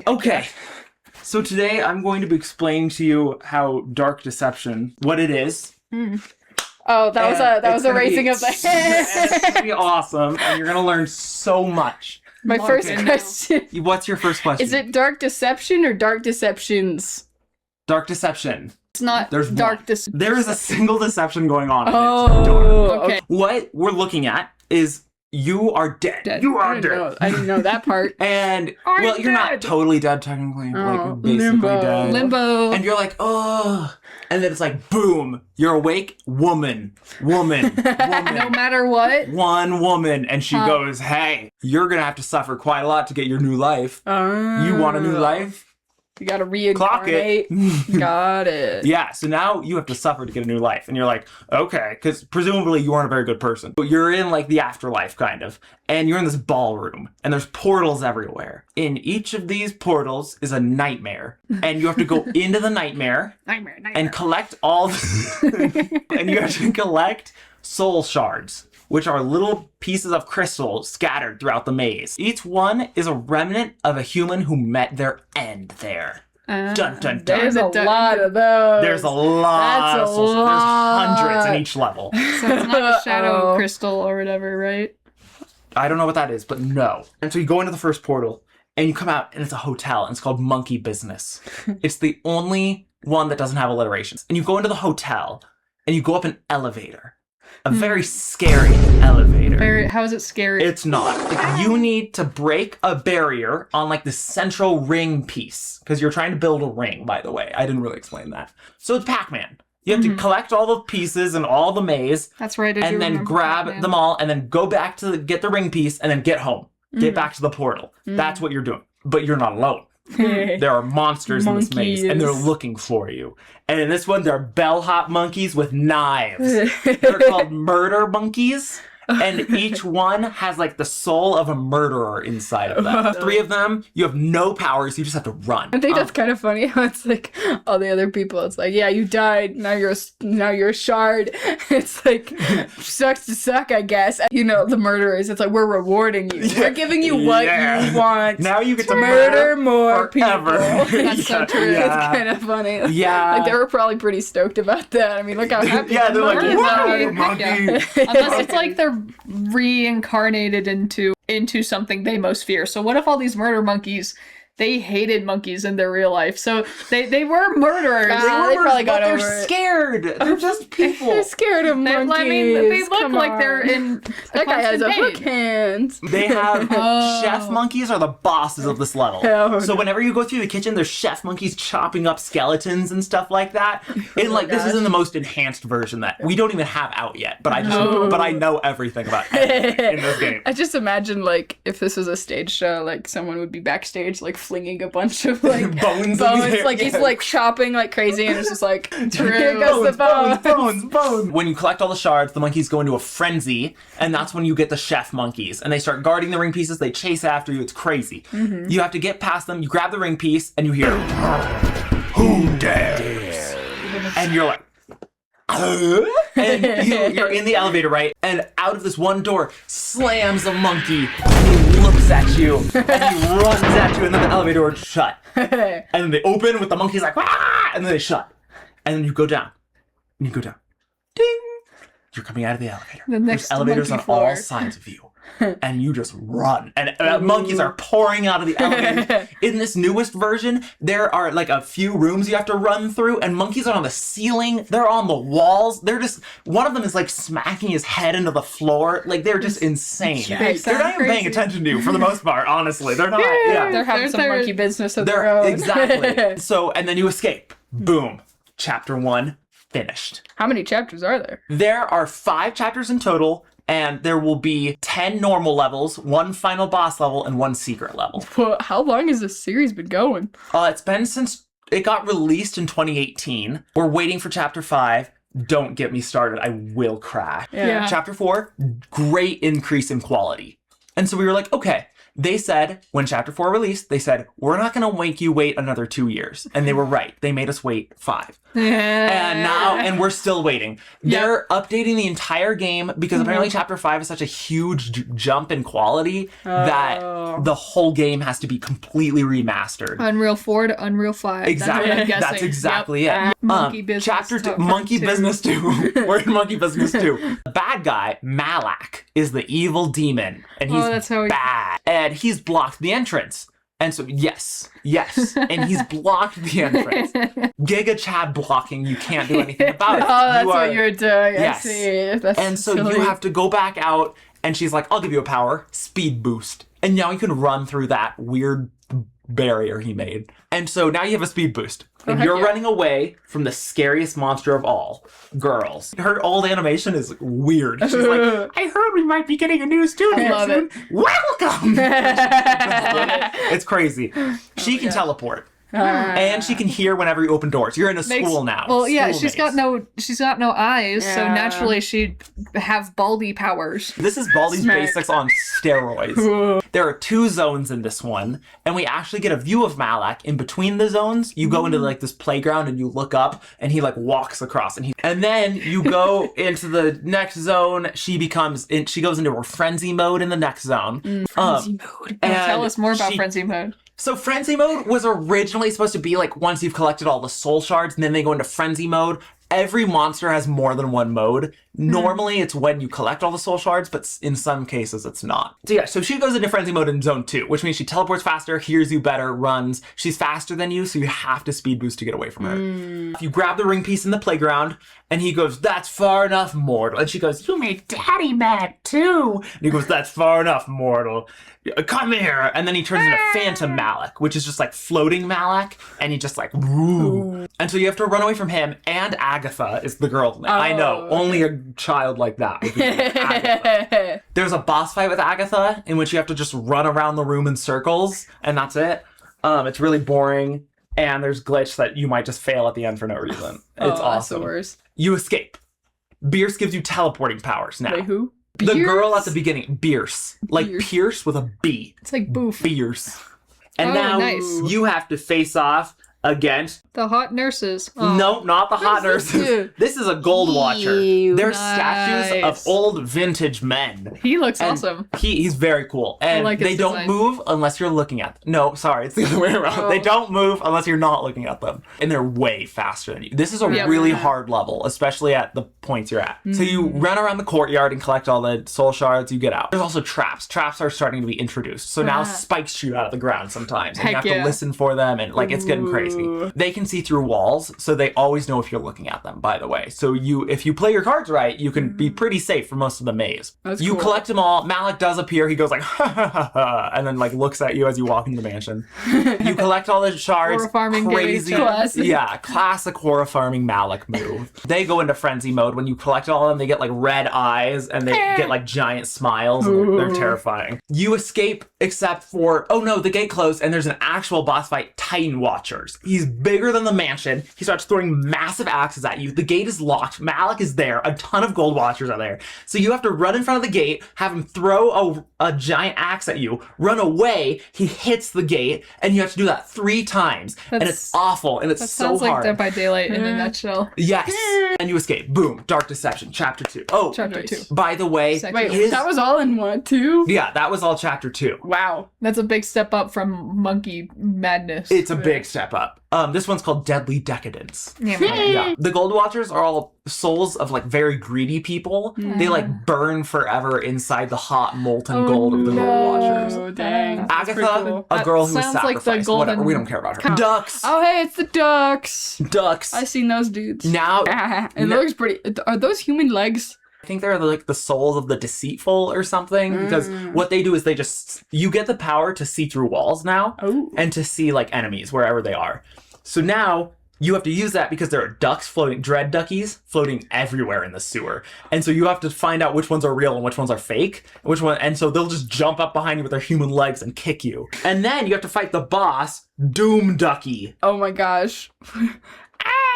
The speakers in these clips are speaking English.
Okay, so today I'm going to be explaining to you how Dark Deception, what it is. Oh, that was a raising of the hand. It's gonna be awesome, and you're gonna learn so much. My first question. What's your first question? Is it Dark Deception or Dark Deceptions? Dark Deception. It's not There's Dark one. Deception. There is a single deception going on. Oh, okay. What we're looking at is you are dead. You are dead. I didn't know that part. And, I'm well, you're not dead. totally dead, technically. Oh, like, basically limbo. dead. Limbo. And you're like, oh. And then it's like, boom. You're awake. Woman. No matter what. One woman. And she goes, hey, you're going to have to suffer quite a lot to get your new life. You want a new life? You gotta reincarnate. Clock it. Got it. Yeah, so now you have to suffer to get a new life. And you're like, okay, because presumably you aren't a very good person. But you're in like the afterlife, kind of. And you're in this ballroom. And there's portals everywhere. In each of these portals is a nightmare. And you have to go into the nightmare. And collect all... and you have to collect soul shards, which are little pieces of crystal scattered throughout the maze. Each one is a remnant of a human who met their end there. Dun, dun, dun. There's a lot of those. There's a lot of soul shards. There's hundreds in each level. So it's not a shadow crystal or whatever, right? I don't know what that is, but no. And so you go into the first portal, and you come out, and it's a hotel, and it's called Monkey Business. It's the only one that doesn't have alliterations. And you go into the hotel, and you go up an elevator. A very scary elevator. How is it scary? It's not. Like, you need to break a barrier on like the central ring piece. Because you're trying to build a ring, by the way. I didn't really explain that. So it's Pac-Man. You have to collect all the pieces and all the maze. That's right. And then grab them all and then go back to get the ring piece and then get home. Get back to the portal. That's what you're doing. But you're not alone. There are monsters in this maze, and they're looking for you. And in this one, there are bellhop monkeys with knives. They're called murder monkeys, and each one has like the soul of a murderer inside of them. 3 of them, you have no powers, you just have to run. I think that's kind of funny how it's like all the other people. It's like, yeah, you died. Now you're a shard. It's like sucks to suck, I guess. You know, the murderers. It's like we're rewarding you. We're giving you what you want. Now you get to murder more forever. people. That's so true. It's kind of funny. Yeah. Like they were probably pretty stoked about that. I mean, look how happy. Yeah, they're like, monkeys "Whoa, are. monkey." Yeah. Unless it's like they're reincarnated into something they most fear. So what if all these murder monkeys, they hated monkeys in their real life, so they were murderers. They probably got over They're it. scared. They're just people. They're scared of monkeys. I mean, they look Come like on. they're in That guy has a constant hook pain. hand. They have chef monkeys are the bosses of this level. Oh, so whenever you go through the kitchen, there's chef monkeys chopping up skeletons and stuff like that. And like this is in the most enhanced version that we don't even have out yet. But I know everything about it in this game. I just imagine like if this was a stage show, like someone would be backstage like flinging a bunch of like Bones in the air, like he's yeah. like chopping like crazy, and it's just like here goes the bones. When you collect all the shards, the monkeys go into a frenzy, and that's when you get the chef monkeys. And they start guarding the ring pieces, they chase after you, it's crazy. You have to get past them, you grab the ring piece, and you hear, "Who dares?" And you're like, and you're in the elevator, right? And out of this one door slams a monkey, and he looks at you, and he runs at you, and then the elevator doors shut. And then they open with the monkeys like, "Ah!" And then they shut. And then you go down. And you go down. Ding! You're coming out of the elevator. next There's elevators on monkey floor. all sides of you. And you just run. And monkeys are pouring out of the elevator. In this newest version, there are like a few rooms you have to run through, and monkeys are on the ceiling. They're on the walls. They're just, one of them is like smacking his head into the floor. Like they're just insane. They're not even paying attention to you for the most part, honestly. They're not. Yeah. They're having some monkey business of their own. Exactly. So, and then you escape. Boom. Chapter 1 finished. How many chapters are there? There are 5 chapters in total, and there will be 10 normal levels, 1 final boss level, and 1 secret level. Well, how long has this series been going? It's been since it got released in 2018. We're waiting for chapter 5. Don't get me started. I will crash. Yeah. Chapter 4, great increase in quality. And so we were like, okay, They said, when Chapter 4 released, they said, we're not going to make you wait another 2 years. And they were right. They made us wait 5. And we're still waiting. They're updating the entire game because apparently Chapter 5 is such a huge jump in quality that the whole game has to be completely remastered. Unreal 4 to Unreal 5. Exactly. That's what I'm guessing. That's exactly it. Monkey Business. Chapter 2, Part Monkey 2. Business 2. We're in Monkey Business 2. The bad guy, Malak, is the evil demon. And he's that's how he- bad. And he's blocked the entrance. And so, yes. And he's blocked the entrance. Giga Chad blocking, you can't do anything about it. Oh, that's what you're doing. Yes. I see. That's And so silly. you have to go back out, and she's like, I'll give you a power, speed boost. And now you can run through that weird barrier he made. And so now you have a speed boost. And you're running away from the scariest monster of all, girls. Her old animation is weird. She's like, I heard we might be getting a new studio love soon. Welcome! It's crazy. She can teleport. And she can hear whenever you open doors. You're in a school now. Well, yeah, School she's got no eyes, so Yeah. naturally she'd have Baldy powers. This is Baldi's Smack. Basics on steroids. There are 2 zones in this one, and we actually get a view of Malak. In between the zones, you go into like this playground and you look up, and he like walks across, and then you go into the next zone. She goes into her frenzy mode in the next zone. Frenzy mode. Tell us more about she- Frenzy Mode. So Frenzy Mode was originally supposed to be like once you've collected all the soul shards and then they go into Frenzy Mode. Every monster has more than one mode. Normally it's when you collect all the soul shards, but in some cases it's not. So yeah, so she goes into Frenzy Mode in Zone 2, which means she teleports faster, hears you better, runs. She's faster than you, so you have to speed boost to get away from her. If you grab the ring piece in the playground, and he goes, that's far enough, mortal. And she goes, you made daddy mad too. And he goes, that's far enough, mortal. Come here. And then he turns into Phantom Malak, which is just like floating Malak. And he just like, woo. And so you have to run away from him. And Agatha is the girl. I know, only a child like that would be Agatha. There's a boss fight with Agatha in which you have to just run around the room in circles. And that's it. It's really boring. And there's glitch that you might just fail at the end for no reason. It's That's the awesome. worst. You escape. Bierce gives you teleporting powers now. Wait, who? The girl Beers? at the beginning, Bierce. Like Bierce. Pierce with a B. It's like Boof. Bierce. And Oh, now nice. you have to face off against The hot nurses. Oh. no, not the hot Where's this nurses. dude? This is a gold watcher. Ew, They're statues of nice. old vintage men. He looks And awesome. He's very cool. And like his they don't design. move unless you're looking at them. No, sorry, it's the other way around. Oh. They don't move unless you're not looking at them. And they're way faster than you. This is a Yep. really hard level, especially at the points you're at. So you Mm. run around the courtyard and collect all the soul shards, you get out. There's also traps. Traps are starting to be introduced. So now spikes shoot out of the ground sometimes. And you Heck have to yeah. listen for them and like it's getting crazy. Ooh. They can see through walls, so they always know if you're looking at them, by the way. So if you play your cards right, you can be pretty safe for most of the maze. That's You cool. collect them all. Malak does appear. He goes like, ha ha ha ha, and then like looks at you as you walk into the mansion. You collect all the shards. Horror farming Crazy. game. Classic. Yeah, classic horror farming Malak move. They go into frenzy mode. When you collect all of them, they get like red eyes and they get like giant smiles. And they're Ooh. terrifying. You escape except for, oh no, the gate closed and there's an actual boss fight, Titan Watchers. He's bigger than the mansion. He starts throwing massive axes at you. The gate is locked. Malak is there. A ton of gold watchers are there. So you have to run in front of the gate, have him throw a giant axe at you, run away. He hits the gate, and you have to do that 3 times. And it's awful, and it's That so sounds like hard. Dead by Daylight in a nutshell. Yes. And you escape. Boom. Dark Deception, Chapter 2. Oh, Chapter Nice. 2. by the way, Second. Wait, his- that was all in one, too? yeah, that was all Chapter 2. Wow. That's a big step up from Monkey Madness. It's a big step up. This one's called Deadly Decadence. Yeah. Yeah. The Gold Watchers are all souls of like very greedy people. They like burn forever inside the hot molten gold of the Gold Watchers. Oh, dang. That's Agatha, pretty cool. a girl who was sounds like the sacrificed. Whatever, golden we don't care about her. Ducks. Oh, hey, it's the ducks. Ducks. I seen those dudes. Now, It looks pretty. Are those human legs? I think they're like the souls of the deceitful or something, because what they do is you get the power to see through walls now Oh. and to see like enemies wherever they are. So now you have to use that because there are ducks floating, dread duckies floating everywhere in the sewer. And so you have to find out which ones are real and which ones are fake, and so they'll just jump up behind you with their human legs and kick you. And then you have to fight the boss, Doom Ducky. Oh my gosh.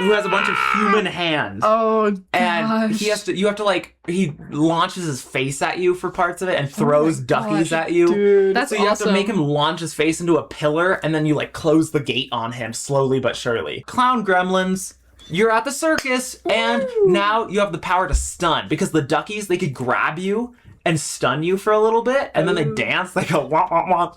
who has a bunch of human hands. Oh, And gosh. you have to like, he launches his face at you for parts of it and throws duckies at you. Dude. That's So you have to awesome. make him launch his face into a pillar, and then you like close the gate on him slowly but surely. Clown gremlins, you're at the circus, and now you have the power to stun, because the duckies, they could grab you and stun you for a little bit, and then they dance, they go womp womp womp.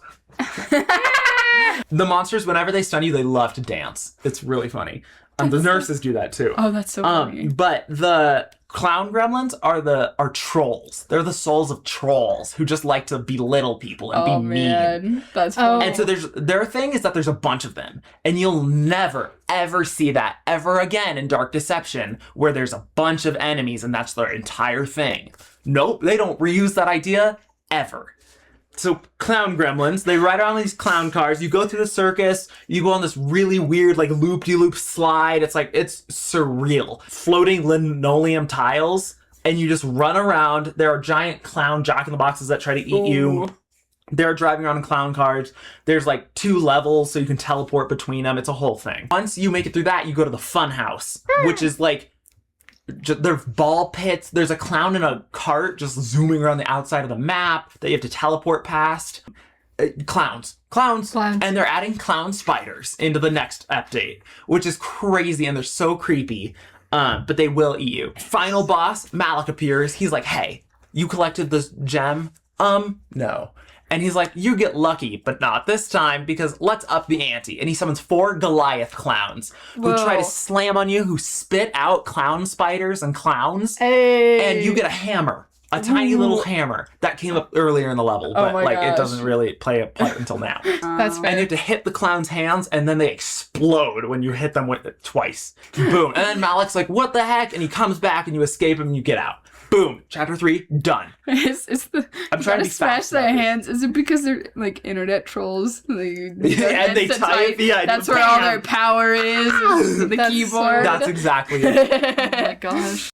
The monsters, whenever they stun you, they love to dance. It's really funny. The nurses do that too. Oh, that's so funny. But the clown gremlins are trolls. They're the souls of trolls who just like to belittle people and Oh be mean. man, that's Oh. funny. And so their thing is that there's a bunch of them, and you'll never ever see that ever again in Dark Deception, where there's a bunch of enemies and that's their entire thing. Nope, they don't reuse that idea ever. So clown gremlins, they ride around these clown cars. You go through the circus. You go on this really weird like loop-de-loop slide. It's surreal. Floating linoleum tiles, and you just run around. There are giant clown jack-in-the-boxes that try to eat you. Ooh. They're driving around in clown cars. There's like 2 levels, so you can teleport between them. It's a whole thing. Once you make it through that, you go to the fun house, which is like there's ball pits. There's a clown in a cart just zooming around the outside of the map that you have to teleport past. Clowns, and they're adding clown spiders into the next update, which is crazy, and they're so creepy. But they will eat you. Final boss, Malik appears. He's like, "Hey, you collected this gem? No." And he's like, "You get lucky, but not this time, because let's up the ante." And he summons 4 Goliath clowns who try to Whoa. slam on you, who spit out clown spiders and clowns. Hey. And you get a hammer, a tiny little hammer that came up earlier in the level, but my like it gosh. doesn't really play a part until now. That's And you fair. have to hit the clown's hands, and then they explode when you hit them with it twice. Boom. And then Malik's like, "What the heck?" And he comes back, and you escape him, and you get out. Boom. Chapter 3, done. It's the. I'm trying to gotta be smash fast their about this. hands. Is it because they're like internet trolls? And they type, yeah, That's where all bam. their power is the That's keyboard. That's exactly it. Oh my gosh.